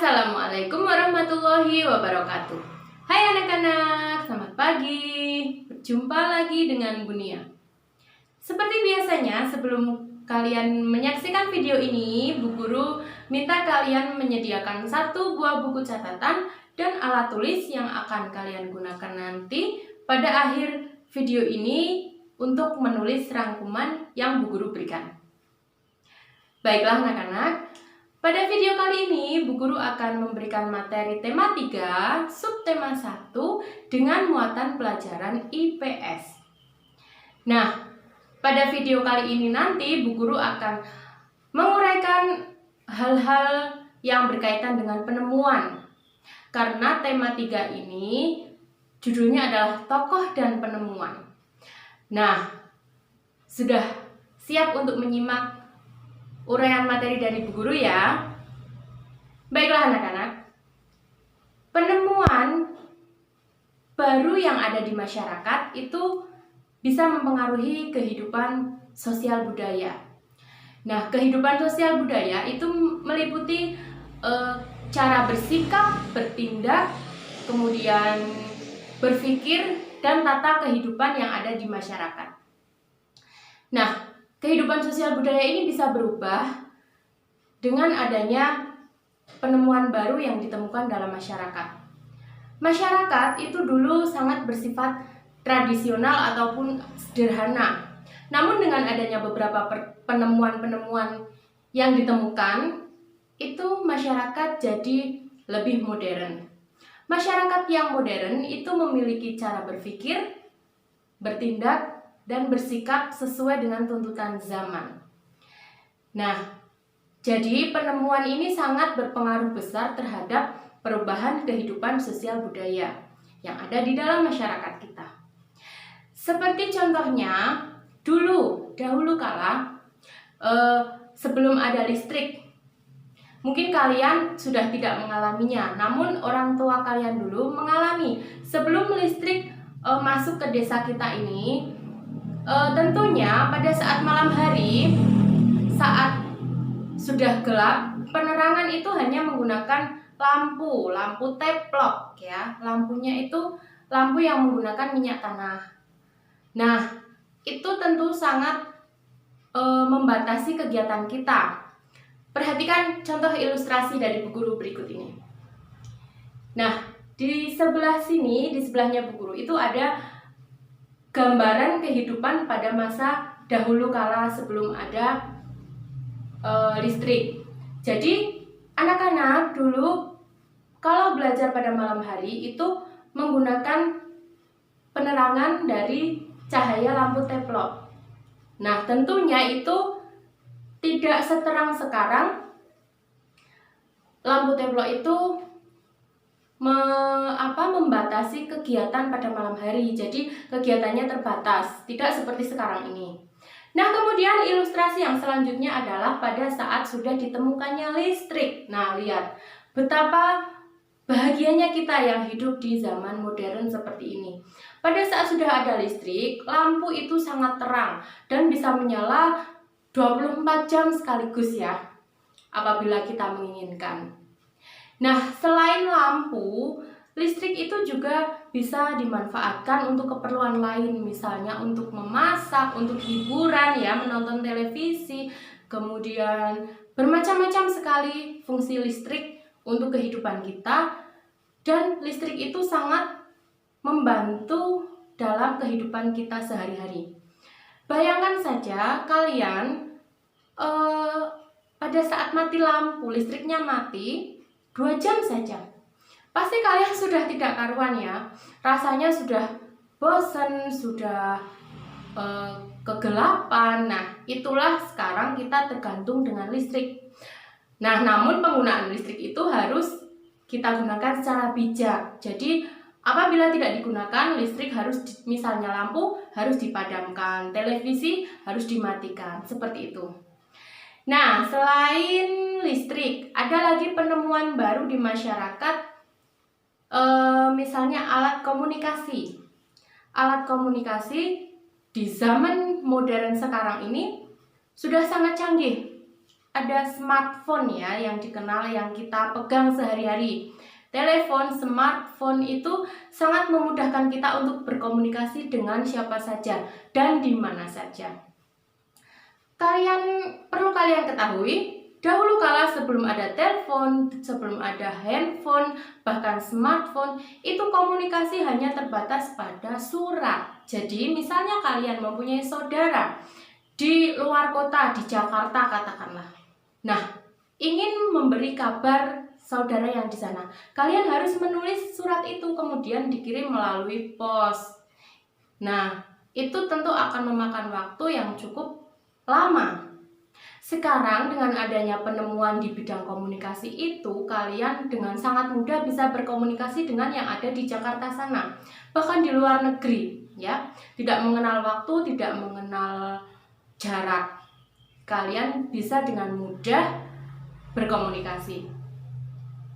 Assalamualaikum warahmatullahi wabarakatuh. Hai anak-anak, selamat pagi. Berjumpa lagi dengan Bunia. Seperti biasanya, sebelum kalian menyaksikan video ini, Bu Guru minta kalian menyediakan satu buah buku catatan dan alat tulis yang akan kalian gunakan nanti pada akhir video ini untuk menulis rangkuman yang Bu Guru berikan. Baiklah anak-anak, pada video kali ini, Bu Guru akan memberikan materi tema 3, subtema 1 dengan muatan pelajaran IPS. Nah, pada video kali ini nanti Bu Guru akan menguraikan hal-hal yang berkaitan dengan penemuan. Karena tema 3 ini judulnya adalah tokoh dan penemuan. Nah, sudah siap untuk menyimak uraian materi dari Bu Guru ya. Baiklah anak-anak, penemuan baru yang ada di masyarakat itu bisa mempengaruhi kehidupan sosial budaya. Nah, kehidupan sosial budaya itu meliputi cara bersikap, bertindak, kemudian berpikir, dan tata kehidupan yang ada di masyarakat. Nah, kehidupan sosial budaya ini bisa berubah dengan adanya penemuan baru yang ditemukan dalam masyarakat. Masyarakat itu dulu sangat bersifat tradisional ataupun sederhana. Namun dengan adanya beberapa penemuan-penemuan yang ditemukan, itu masyarakat jadi lebih modern. Masyarakat yang modern itu memiliki cara berpikir, bertindak, dan bersikap sesuai dengan tuntutan zaman. Nah, jadi penemuan ini sangat berpengaruh besar terhadap perubahan kehidupan sosial budaya yang ada di dalam masyarakat kita. Seperti contohnya, dahulu kala sebelum ada listrik, mungkin kalian sudah tidak mengalaminya, namun orang tua kalian dulu mengalami. Sebelum listrik masuk ke desa kita ini, tentunya pada saat malam hari, saat sudah gelap, penerangan itu hanya menggunakan lampu teplok ya. Lampunya itu lampu yang menggunakan minyak tanah. Nah, itu tentu sangat membatasi kegiatan kita. Perhatikan contoh ilustrasi dari Bu Guru berikut ini. Nah, di sebelah sini, di sebelahnya Bu Guru itu ada gambaran kehidupan pada masa dahulu kala sebelum ada listrik. Jadi anak-anak dulu kalau belajar pada malam hari itu menggunakan penerangan dari cahaya lampu teplok. Nah, tentunya itu tidak seterang sekarang. Lampu teplok itu membatasi kegiatan pada malam hari, jadi kegiatannya terbatas, tidak seperti sekarang ini. Nah, kemudian ilustrasi yang selanjutnya adalah pada saat sudah ditemukannya listrik. Nah, lihat betapa bahagianya kita yang hidup di zaman modern seperti ini. Pada saat sudah ada listrik, lampu itu sangat terang dan bisa menyala 24 jam sekaligus ya, apabila kita menginginkan. Nah, selain lampu, listrik itu juga bisa dimanfaatkan untuk keperluan lain, misalnya untuk memasak, untuk hiburan ya, menonton televisi, kemudian bermacam-macam sekali fungsi listrik untuk kehidupan kita, dan listrik itu sangat membantu dalam kehidupan kita sehari-hari. Bayangkan saja kalian pada saat mati lampu, listriknya mati 2 jam saja, pasti kalian sudah tidak karuan ya. Rasanya sudah bosan, sudah kegelapan. Nah, itulah sekarang kita tergantung dengan listrik. Nah, namun penggunaan listrik itu harus kita gunakan secara bijak. Jadi, apabila tidak digunakan, listrik harus, misalnya lampu harus dipadamkan, televisi harus dimatikan, seperti itu. Nah, selain listrik, ada lagi penemuan baru di masyarakat, misalnya alat komunikasi. Alat komunikasi di zaman modern sekarang ini sudah sangat canggih. ada smartphone ya, yang dikenal, yang kita pegang sehari-hari. Telepon, smartphone itu sangat memudahkan kita untuk berkomunikasi dengan siapa saja dan di mana saja. Perlu kalian ketahui, dahulu kala sebelum ada telepon, sebelum ada handphone, bahkan smartphone, itu komunikasi hanya terbatas pada surat. Jadi misalnya kalian mempunyai saudara di luar kota, di Jakarta katakanlah. Nah, ingin memberi kabar saudara yang di sana, kalian harus menulis surat itu kemudian dikirim melalui pos. Nah, itu tentu akan memakan waktu yang cukup lama. Sekarang dengan adanya penemuan di bidang komunikasi itu, kalian dengan sangat mudah bisa berkomunikasi dengan yang ada di Jakarta sana, bahkan di luar negeri, ya. Tidak mengenal waktu, tidak mengenal jarak. Kalian bisa dengan mudah berkomunikasi.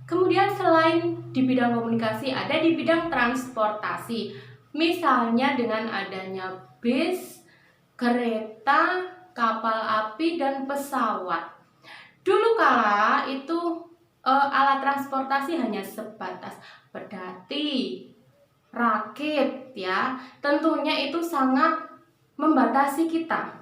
Kemudian selain di bidang komunikasi, ada di bidang transportasi. Misalnya dengan adanya bis, kereta, kapal api, dan pesawat. Dulu kala itu alat transportasi hanya sebatas pedati, rakit ya. Tentunya itu sangat membatasi kita.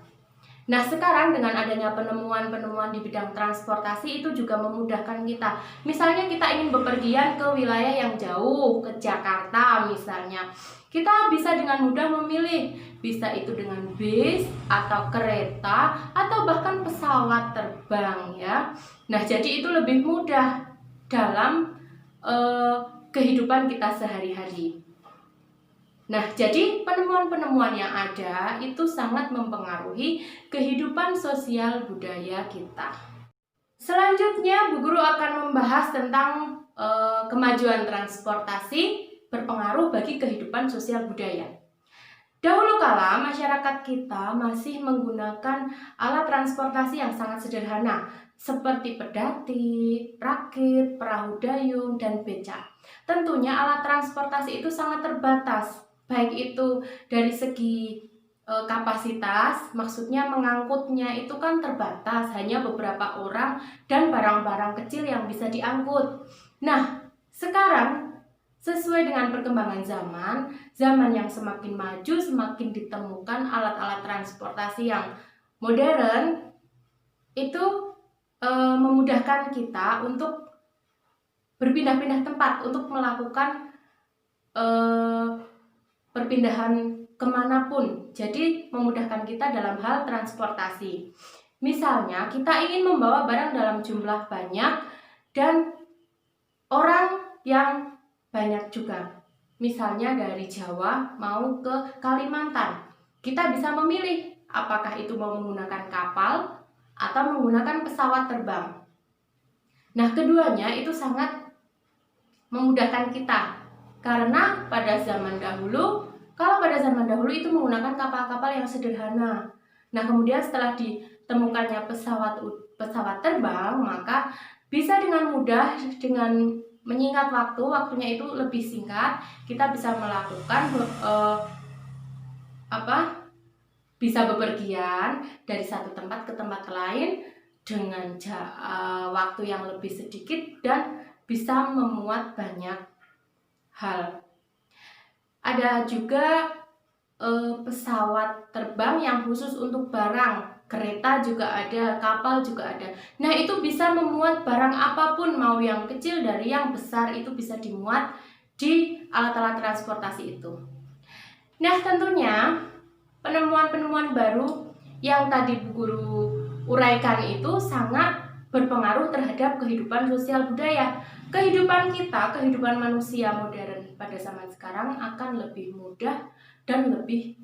Nah, sekarang dengan adanya penemuan-penemuan di bidang transportasi itu juga memudahkan kita. Misalnya kita ingin bepergian ke wilayah yang jauh, ke Jakarta misalnya. Kita bisa dengan mudah memilih, bisa itu dengan bis atau kereta atau bahkan pesawat terbang ya. Nah, jadi itu lebih mudah dalam kehidupan kita sehari-hari. Nah, jadi penemuan-penemuan yang ada itu sangat mempengaruhi kehidupan sosial budaya kita. Selanjutnya, Bu Guru akan membahas tentang kemajuan transportasi berpengaruh bagi kehidupan sosial budaya. Dahulu kala, masyarakat kita masih menggunakan alat transportasi yang sangat sederhana, seperti pedati, rakit, perahu dayung, dan becak. Tentunya alat transportasi itu sangat terbatas, baik itu dari segi kapasitas, maksudnya mengangkutnya itu kan terbatas, hanya beberapa orang dan barang-barang kecil yang bisa diangkut. Nah, sekarang sesuai dengan perkembangan zaman yang semakin maju, semakin ditemukan alat-alat transportasi yang modern, itu memudahkan kita untuk berpindah-pindah tempat, untuk melakukan perpindahan kemanapun. Jadi memudahkan kita dalam hal transportasi. Misalnya kita ingin membawa barang dalam jumlah banyak dan orang yang banyak juga. Misalnya dari Jawa mau ke Kalimantan. Kita bisa memilih apakah itu mau menggunakan kapal atau menggunakan pesawat terbang. Nah, keduanya itu sangat memudahkan kita. Karena pada zaman dahulu itu menggunakan kapal-kapal yang sederhana. Nah, kemudian setelah ditemukannya pesawat terbang, maka bisa dengan mudah, dengan menyingkat waktunya itu lebih singkat, kita bisa melakukan bisa bepergian dari satu tempat ke tempat lain dengan waktu yang lebih sedikit dan bisa memuat banyak hal. Ada juga pesawat terbang yang khusus untuk barang, kereta juga ada, kapal juga ada. Nah, itu bisa memuat barang apapun, mau yang kecil dari yang besar, itu bisa dimuat di alat-alat transportasi itu. Nah, tentunya penemuan-penemuan baru yang tadi Bu Guru uraikan itu sangat berpengaruh terhadap kehidupan sosial budaya. Kehidupan kita, kehidupan manusia modern pada zaman sekarang akan lebih mudah dan lebih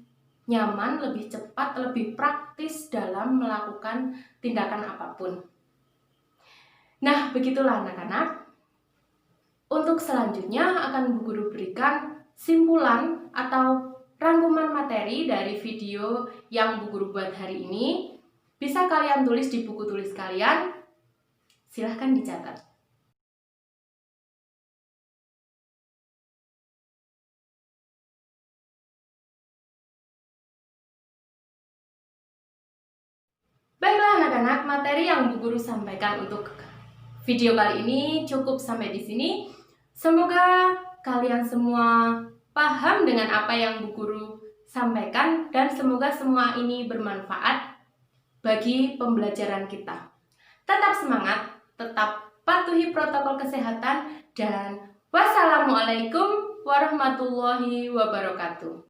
nyaman, lebih cepat, lebih praktis dalam melakukan tindakan apapun. Nah, begitulah anak-anak. Untuk selanjutnya akan Bu Guru berikan simpulan atau rangkuman materi dari video yang Bu Guru buat hari ini. Bisa kalian tulis di buku tulis kalian. Silahkan dicatat. Baiklah anak-anak, materi yang Bu Guru sampaikan untuk video kali ini cukup sampai di sini. Semoga kalian semua paham dengan apa yang Bu Guru sampaikan dan semoga semua ini bermanfaat bagi pembelajaran kita. Tetap semangat, tetap patuhi protokol kesehatan dan wassalamualaikum warahmatullahi wabarakatuh.